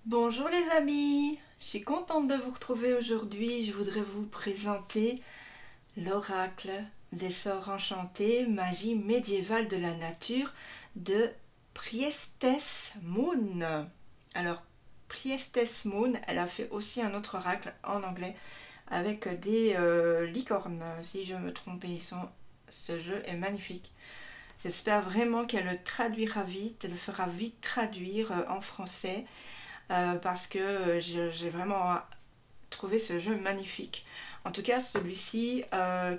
Bonjour les amis, je suis contente de vous retrouver aujourd'hui. Je voudrais vous présenter l'oracle des sorts enchantés, magie médiévale de la nature de Priestess Moon. Alors, Priestess Moon, elle a fait aussi un autre oracle en anglais avec des licornes, si je me trompe. Ce jeu est magnifique. J'espère vraiment qu'elle le traduira vite, elle le fera vite traduire en français. Parce que j'ai vraiment trouvé ce jeu magnifique. En tout cas, celui-ci,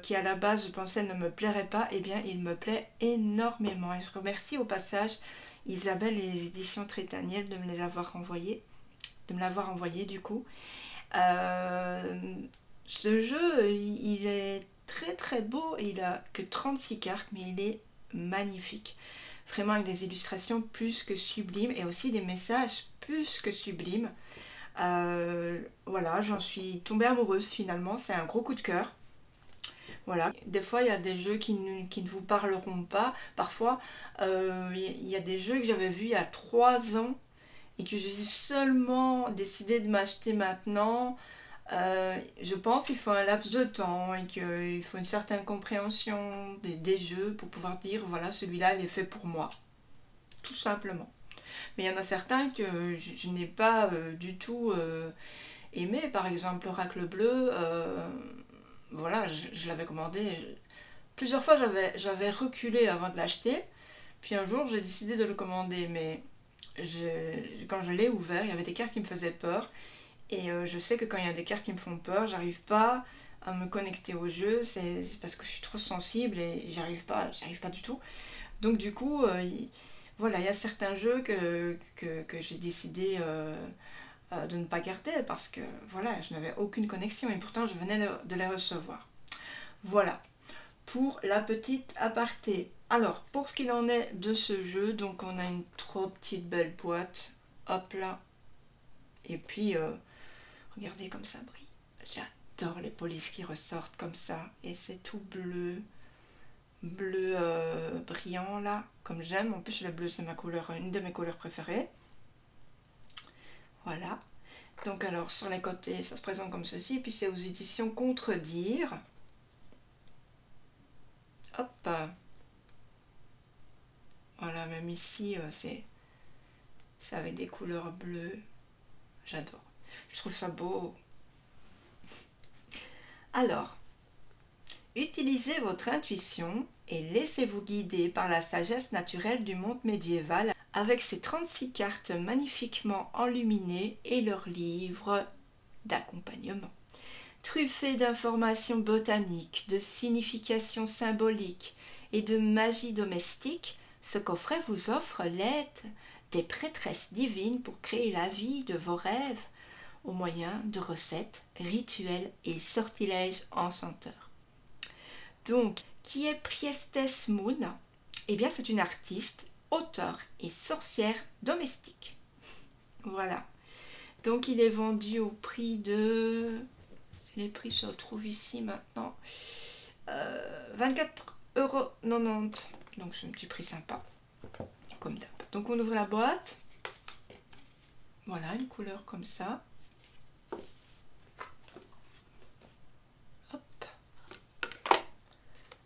qui à la base je pensais ne me plairait pas, eh bien il me plaît énormément. Et je remercie au passage Isabelle et les éditions Trétaniel de me les avoir envoyés, de me l'avoir envoyé du coup. Euh, Ce jeu, il est très très beau, il a que 36 cartes, mais il est magnifique. Vraiment avec des illustrations plus que sublimes et aussi des messages plus que sublimes. Voilà, j'en suis tombée amoureuse finalement, c'est un gros coup de cœur. Voilà, des fois il y a des jeux qui ne vous parleront pas. Parfois, il y a des jeux que j'avais vus il y a 3 ans et que j'ai seulement décidé de m'acheter maintenant. Je pense qu'il faut un laps de temps et qu'il faut une certaine compréhension des jeux pour pouvoir dire voilà, celui-là il est fait pour moi, tout simplement. Mais il y en a certains que je n'ai pas du tout aimé. Par exemple, l'Oracle Bleu, voilà, je l'avais commandé. Plusieurs fois, j'avais reculé avant de l'acheter. Puis un jour, j'ai décidé de le commander. Mais quand je l'ai ouvert, il y avait des cartes qui me faisaient peur. Et je sais que quand il y a des cartes qui me font peur, j'arrive pas à me connecter au jeu. C'est parce que je suis trop sensible et j'arrive pas du tout. Donc du coup, voilà, il y a certains jeux que j'ai décidé de ne pas garder parce que voilà, je n'avais aucune connexion et pourtant je venais de les recevoir. Voilà, pour la petite aparté. Alors, pour ce qu'il en est de ce jeu, donc on a une trop petite belle boîte, hop là, et puis regardez comme ça brille. J'adore les polices qui ressortent comme ça, et c'est tout bleu, bleu brillant là, comme j'aime. En plus le bleu c'est ma couleur, une de mes couleurs préférées. Voilà. Donc alors sur les côtés ça se présente comme ceci, puis c'est aux éditions Contredire. Hop. Voilà, même ici c'est avec des couleurs bleues. J'adore. Je trouve ça beau. Alors, utilisez votre intuition et laissez-vous guider par la sagesse naturelle du monde médiéval avec ses 36 cartes magnifiquement enluminées et leurs livres d'accompagnement. Truffés d'informations botaniques, de significations symboliques et de magie domestique, ce coffret vous offre l'aide des prêtresses divines pour créer la vie de vos rêves au moyen de recettes, rituels et sortilèges enchanteurs. Donc, qui est Priestess Moon? Eh bien, c'est une artiste, auteure et sorcière domestique. Voilà. Donc, il est vendu au prix de... Les prix se retrouvent ici maintenant. 24,90 €. Donc, c'est un petit prix sympa. Comme d'hab. Donc, on ouvre la boîte. Voilà, une couleur comme ça. Hop.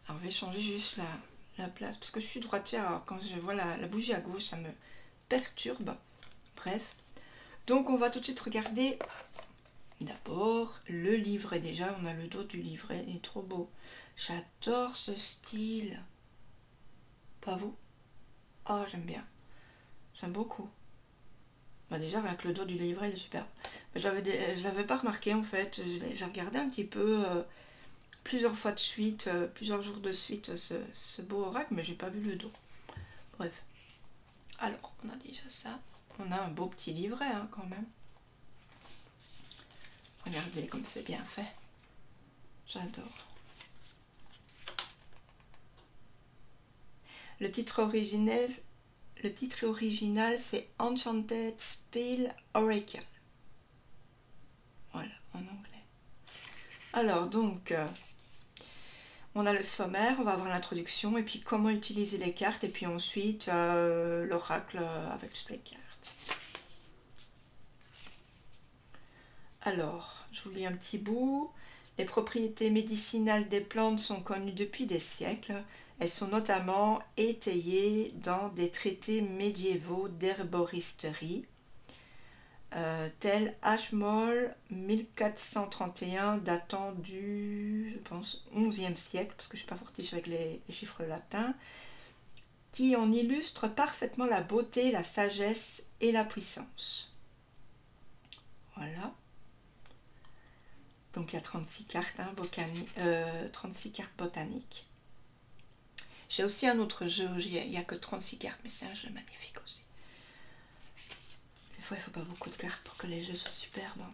Alors, je vais changer juste la place parce que je suis droitière. Alors, quand je vois la bougie à gauche, ça me perturbe. Bref. Donc, on va tout de suite regarder d'abord le livret. Déjà, on a le dos du livret. Il est trop beau. J'adore ce style. Pas vous? Oh, j'aime bien. J'aime beaucoup. Bah déjà, avec le dos du livret, il est super. Je l'avais pas remarqué en fait. J'ai regardé un petit peu plusieurs fois de suite, plusieurs jours de suite, ce beau oracle, mais j'ai pas vu le dos. Bref. Alors, on a déjà ça. On a un beau petit livret hein, quand même. Regardez comme c'est bien fait. J'adore. Le titre original, c'est Enchanted Spell Oracle. Voilà, en anglais. Alors, donc, on a le sommaire, on va avoir l'introduction, et puis comment utiliser les cartes, et puis ensuite l'oracle avec toutes les cartes. Alors, je vous lis un petit bout. Les propriétés médicinales des plantes sont connues depuis des siècles. Elles sont notamment étayées dans des traités médiévaux d'herboristerie, tel Ashmole 1431, datant du, je pense, 11e siècle, parce que je ne suis pas fortiche avec les chiffres latins, qui en illustre parfaitement la beauté, la sagesse et la puissance. Voilà. Donc il y a 36 cartes, 36 cartes botaniques. J'ai aussi un autre jeu, il n'y a que 36 cartes, mais c'est un jeu magnifique aussi. Des fois il ne faut pas beaucoup de cartes pour que les jeux soient superbes.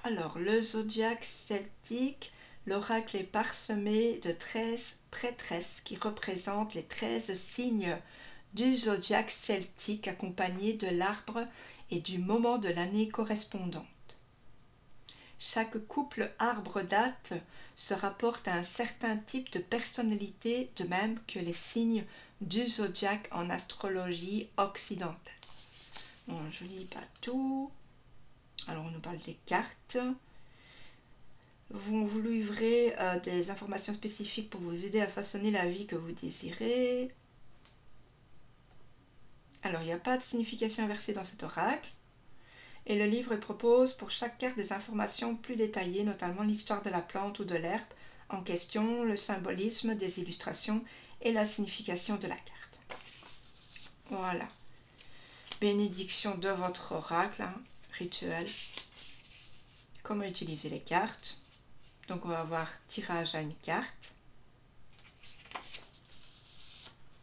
Alors, le zodiaque celtique, l'oracle est parsemé de 13 prêtresses qui représentent les 13 signes du zodiaque celtique, accompagnés de l'arbre et du moment de l'année correspondant. Chaque couple arbre-date se rapporte à un certain type de personnalité, de même que les signes du zodiaque en astrologie occidentale. Bon, je ne lis pas tout. Alors, on nous parle des cartes. Vous livrez des informations spécifiques pour vous aider à façonner la vie que vous désirez. Alors, il n'y a pas de signification inversée dans cet oracle. Et le livre propose pour chaque carte des informations plus détaillées, notamment l'histoire de la plante ou de l'herbe en question, le symbolisme des illustrations et la signification de la carte. Voilà. Bénédiction de votre oracle, rituel. Comment utiliser les cartes. Donc on va avoir tirage à une carte,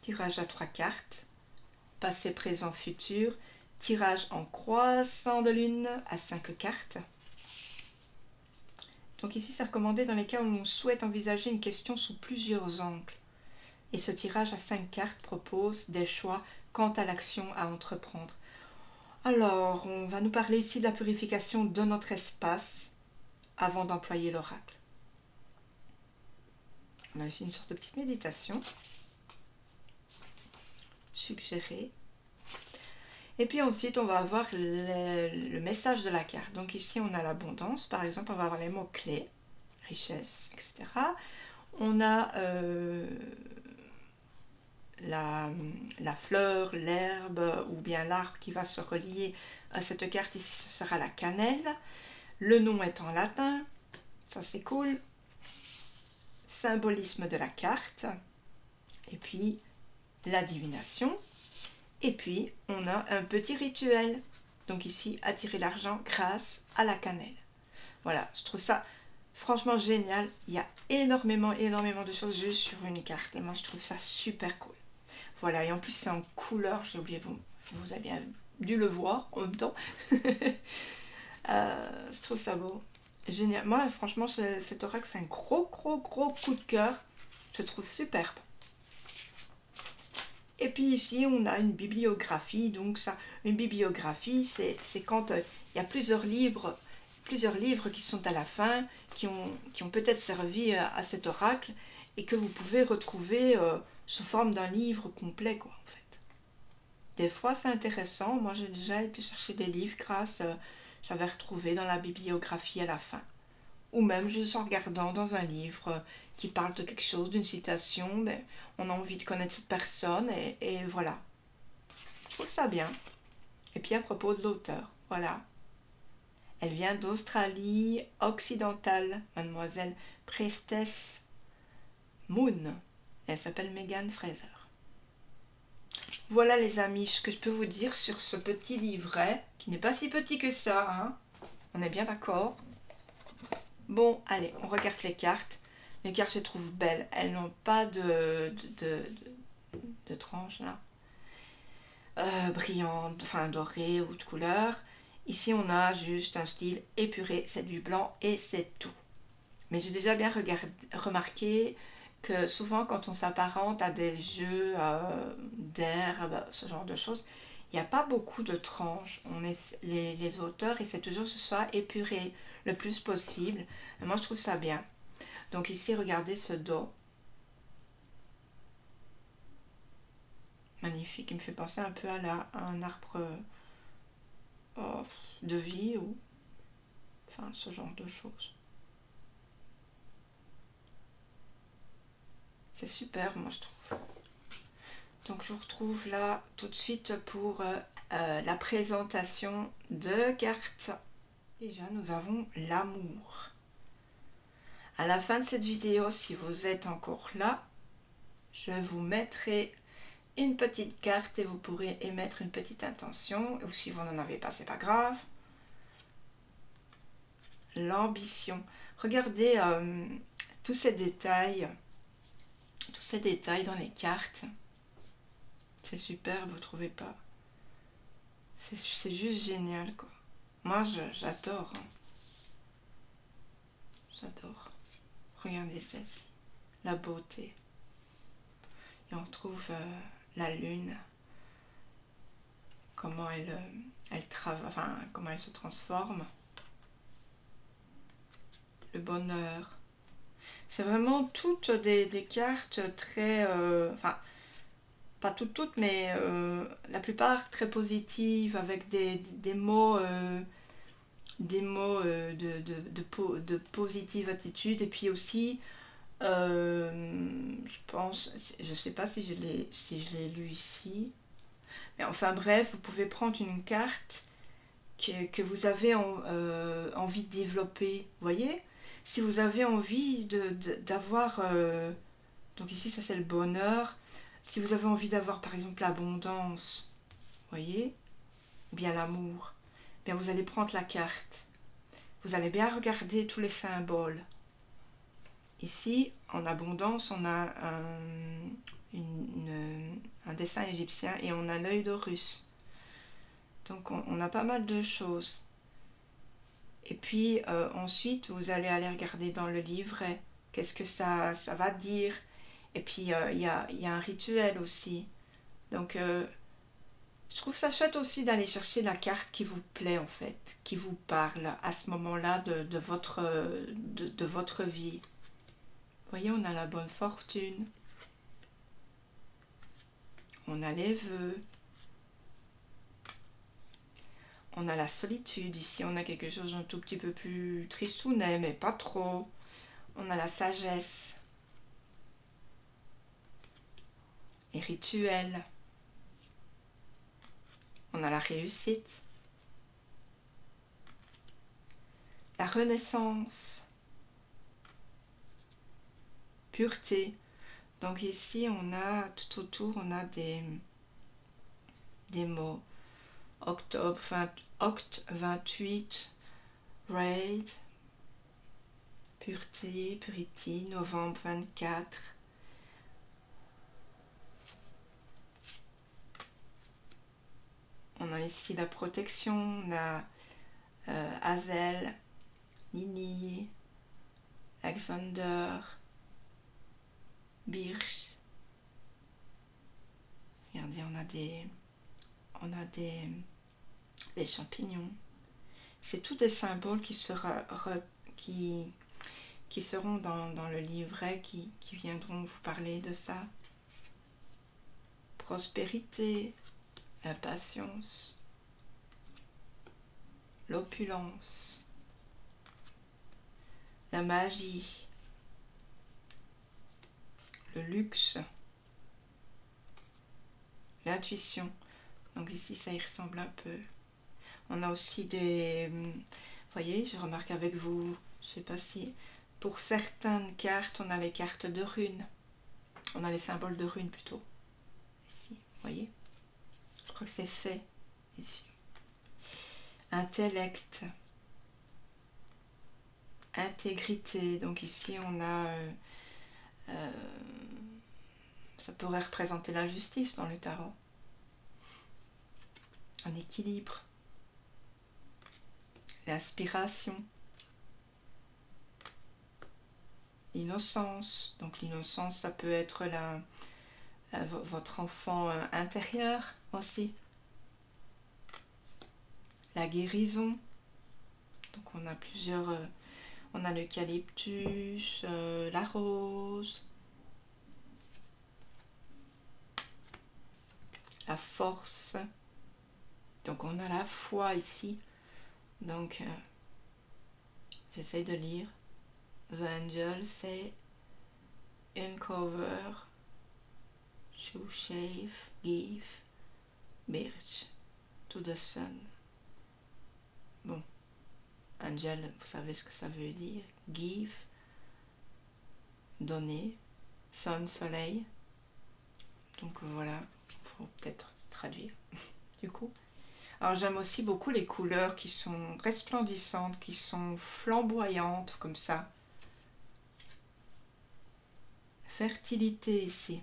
tirage à 3 cartes, passé, présent, futur, tirage en croissant de lune à 5 cartes. Donc ici c'est recommandé dans les cas où l'on souhaite envisager une question sous plusieurs angles. Et ce tirage à 5 cartes propose des choix quant à l'action à entreprendre. Alors, on va nous parler ici de la purification de notre espace avant d'employer l'oracle. On a ici une sorte de petite méditation suggérée. Et puis ensuite, on va avoir le message de la carte. Donc ici, on a l'abondance. Par exemple, on va avoir les mots-clés, richesse, etc. On a la fleur, l'herbe ou bien l'arbre qui va se relier à cette carte. Ici, ce sera la cannelle. Le nom est en latin. Ça, c'est cool. Symbolisme de la carte. Et puis, la divination. Et puis, on a un petit rituel. Donc ici, attirer l'argent grâce à la cannelle. Voilà, je trouve ça franchement génial. Il y a énormément de choses juste sur une carte. Et moi, je trouve ça super cool. Voilà, et en plus, c'est en couleur. J'ai oublié, vous avez bien dû le voir en même temps. Je trouve ça beau. Génial. Moi, franchement, cet oracle, c'est un gros coup de cœur. Je trouve superbe. Et puis ici, on a une bibliographie. Donc ça, une bibliographie, c'est quand il y a plusieurs livres qui sont à la fin, qui ont peut-être servi à cet oracle et que vous pouvez retrouver sous forme d'un livre complet, quoi, en fait. Des fois, c'est intéressant. Moi, j'ai déjà été chercher des livres grâce, j'avais retrouvé dans la bibliographie à la fin. Ou même juste en regardant dans un livre qui parle de quelque chose, d'une citation, mais on a envie de connaître cette personne et voilà. Je trouve ça bien. Et puis à propos de l'auteur, voilà. Elle vient d'Australie occidentale, mademoiselle Priestess Moon. Elle s'appelle Megan Fraser. Voilà les amis, ce que je peux vous dire sur ce petit livret, qui n'est pas si petit que ça, hein. On est bien d'accord. Bon, allez, on regarde les cartes. Les cartes, je les trouve belles. Elles n'ont pas de tranches, là. Brillantes, enfin dorées ou de couleur. Ici, on a juste un style épuré. C'est du blanc et c'est tout. Mais j'ai déjà bien remarqué que souvent, quand on s'apparente à des jeux d'herbe, ce genre de choses, il n'y a pas beaucoup de tranches. Les auteurs essaient toujours que ce soit épuré le plus possible. Et moi, je trouve ça bien. Donc ici, regardez ce dos. Magnifique. Il me fait penser un peu à un arbre de vie. enfin ce genre de choses. C'est super, moi je trouve. Donc je vous retrouve là tout de suite pour la présentation de cartes. Déjà nous avons l'amour. À la fin de cette vidéo, si vous êtes encore là, je vous mettrai une petite carte et vous pourrez émettre une petite intention. Ou si vous n'en avez pas, c'est pas grave. L'ambition. Regardez tous ces détails dans les cartes. C'est super, vous trouvez pas? C'est juste génial, quoi. Moi, j'adore. Hein. J'adore. Regardez celle-ci. La beauté. Et on retrouve la lune. Comment elle travaille, enfin, comment elle se transforme. Le bonheur. C'est vraiment toutes des cartes très... enfin, pas toutes, mais la plupart très positives, avec des mots, de positive attitude. Et puis aussi, je pense, je sais pas si je l'ai lu ici. Mais enfin bref, vous pouvez prendre une carte que vous avez envie de développer. Vous voyez? Si vous avez envie d'avoir... donc ici, ça c'est le bonheur. Si vous avez envie d'avoir par exemple l'abondance, voyez, ou bien l'amour, bien vous allez prendre la carte. Vous allez bien regarder tous les symboles. Ici, en abondance, on a un dessin égyptien et on a l'œil d'Horus. Donc on a pas mal de choses. Et puis ensuite, vous allez aller regarder dans le livret. Qu'est-ce que ça va dire? Et puis il y a un rituel aussi. Donc je trouve ça chouette aussi d'aller chercher la carte qui vous plaît en fait, qui vous parle à ce moment-là de votre vie. Vous voyez, on a la bonne fortune. On a les vœux. On a la solitude. Ici, on a quelque chose d'un tout petit peu plus tristounet, mais pas trop. On a la sagesse. Les rituels. On a la réussite. La renaissance. Pureté. Donc ici, on a tout autour, on a des mots. Octobre 28, Raid, Pureté, Purity, novembre 24. On a ici la protection, on a Hazel, Nini, Alexander, Birch. Regardez, on a des champignons. C'est tous des symboles qui seront dans le livret, qui viendront vous parler de ça. Prospérité, impatience, l'opulence, la magie, le luxe, l'intuition. Donc ici, ça y ressemble un peu. On a aussi des... Vous voyez, je remarque avec vous, je sais pas si... Pour certaines cartes, on a les cartes de runes. On a les symboles de runes plutôt. Ici, vous voyez. Je crois que c'est fait. Ici. Intellect. Intégrité. Donc ici, on a... ça pourrait représenter la justice dans le tarot. Un équilibre. L'inspiration. L'innocence. Donc l'innocence, ça peut être votre enfant intérieur aussi. La guérison. Donc on a plusieurs... on a l'eucalyptus, la rose. La force. Donc on a la foi ici. Donc J'essaye de lire. The angel say uncover, to shave, give, birch to the sun. Bon, angel, vous savez ce que ça veut dire. Give, donner, sun, soleil. Donc voilà, il faut peut-être traduire du coup. Alors j'aime aussi beaucoup les couleurs qui sont resplendissantes, qui sont flamboyantes comme ça. Fertilité ici.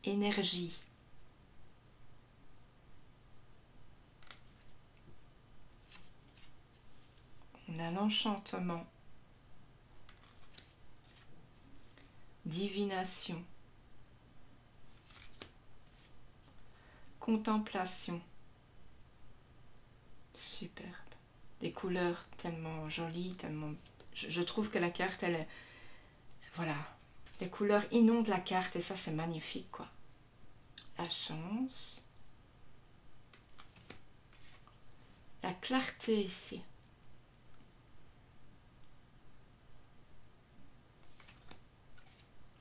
Énergie. On a l'enchantement. Divination. Contemplation. Superbe. Des couleurs tellement jolies, tellement... Je trouve que la carte, elle est... Voilà. Les couleurs inondent la carte et ça, c'est magnifique, quoi. La chance. La clarté ici.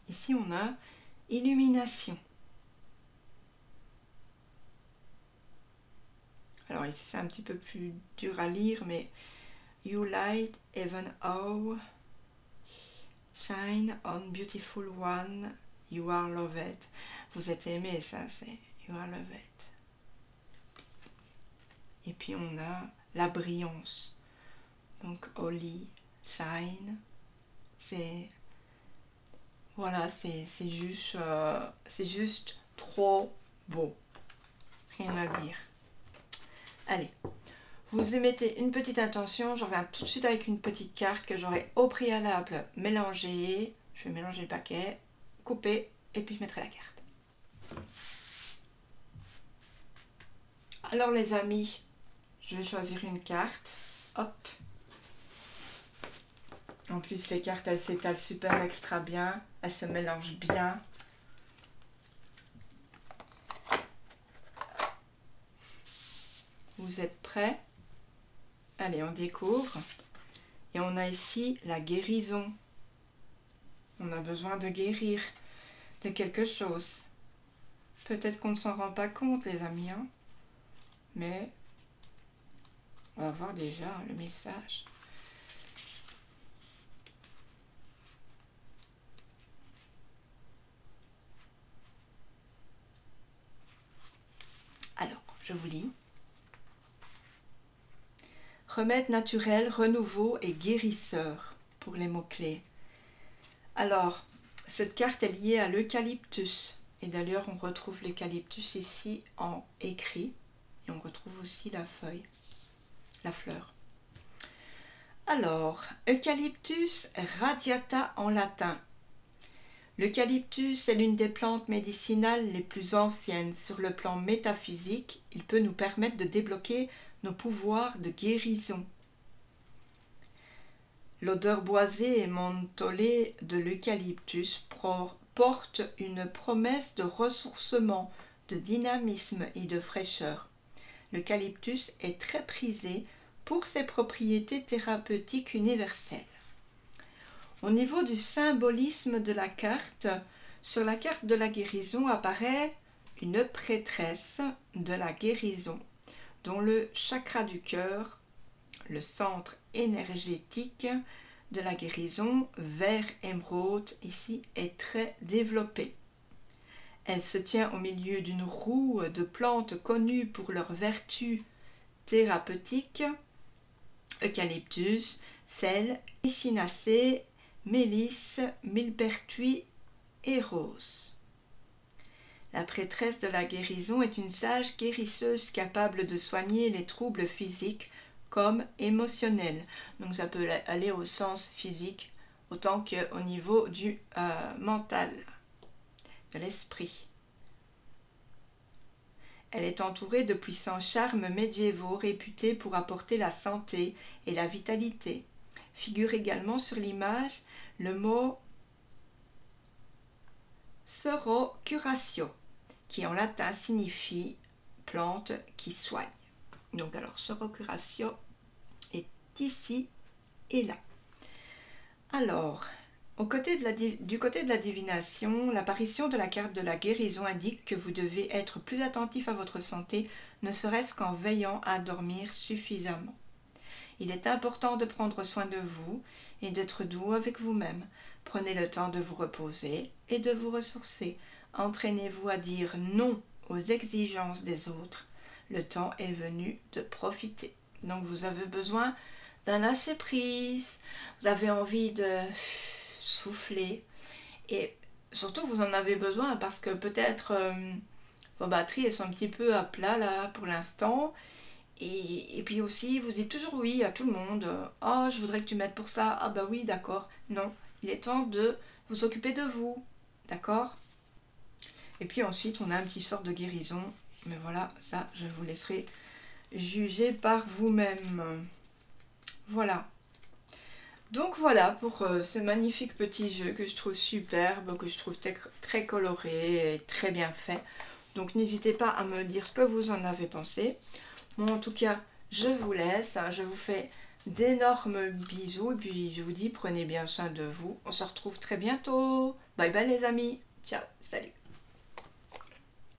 Ici, on a illumination. Alors ici, c'est un petit peu plus dur à lire, mais You light even how shine on beautiful one, you are loved. Vous êtes aimé, ça, c'est you are loved. Et puis on a la brillance. Donc holy, shine. C'est... Voilà, c'est juste trop beau. Rien à dire. Allez, vous émettez une petite intention. Je reviens tout de suite avec une petite carte que j'aurai au préalable mélangée. Je vais mélanger le paquet, couper et puis je mettrai la carte. Alors les amis, je vais choisir une carte. Hop. En plus les cartes elles s'étalent super extra bien. Elles se mélangent bien. Vous êtes prêts? Allez, on découvre. Et on a ici la guérison. On a besoin de guérir de quelque chose. Peut-être qu'on ne s'en rend pas compte, les amis. Hein, mais on va voir déjà le message. Alors, je vous lis. Remède naturel, renouveau et guérisseur pour les mots-clés. Alors, cette carte est liée à l'eucalyptus. Et d'ailleurs, on retrouve l'eucalyptus ici en écrit. Et on retrouve aussi la feuille, la fleur. Alors, Eucalyptus radiata en latin. L'eucalyptus est l'une des plantes médicinales les plus anciennes. Sur le plan métaphysique, il peut nous permettre de débloquer nos pouvoirs de guérison. L'odeur boisée et mentholée de l'eucalyptus porte une promesse de ressourcement, de dynamisme et de fraîcheur. L'eucalyptus est très prisé pour ses propriétés thérapeutiques universelles. Au niveau du symbolisme de la carte, sur la carte de la guérison apparaît une prêtresse de la guérison, dont le chakra du cœur, le centre énergétique de la guérison, vert émeraude, ici, est très développé. Elle se tient au milieu d'une roue de plantes connues pour leurs vertus thérapeutiques, eucalyptus, sel, echinacée, mélisse, millepertuis et rose. La prêtresse de la guérison est une sage guérisseuse capable de soigner les troubles physiques comme émotionnels. Donc ça peut aller au sens physique autant qu'au niveau du mental, de l'esprit. Elle est entourée de puissants charmes médiévaux réputés pour apporter la santé et la vitalité. Figure également sur l'image le mot soro curatio, qui en latin signifie plante qui soigne. Donc alors, Soro Curatio est ici et là. Alors, du côté de la divination, l'apparition de la carte de la guérison indique que vous devez être plus attentif à votre santé, ne serait-ce qu'en veillant à dormir suffisamment. Il est important de prendre soin de vous et d'être doux avec vous-même. Prenez le temps de vous reposer et de vous ressourcer. Entraînez-vous à dire non aux exigences des autres. Le temps est venu de profiter. Donc vous avez besoin d'un lâcher-prise, vous avez envie de souffler et surtout vous en avez besoin parce que peut-être vos batteries elles sont un petit peu à plat là pour l'instant et puis aussi vous dites toujours oui à tout le monde. Oh, je voudrais que tu m'aides pour ça. Ah bah oui, d'accord. Non, il est temps de vous occuper de vous, d'accord? Et puis ensuite on a un petit sort de guérison, mais voilà, ça je vous laisserai juger par vous-même. Voilà. Donc voilà pour ce magnifique petit jeu que je trouve superbe, que je trouve très coloré et très bien fait. Donc n'hésitez pas à me dire ce que vous en avez pensé. Bon, en tout cas, je vous laisse. Je vous fais d'énormes bisous et puis je vous dis prenez bien soin de vous. On se retrouve très bientôt. Bye bye les amis. Ciao, salut.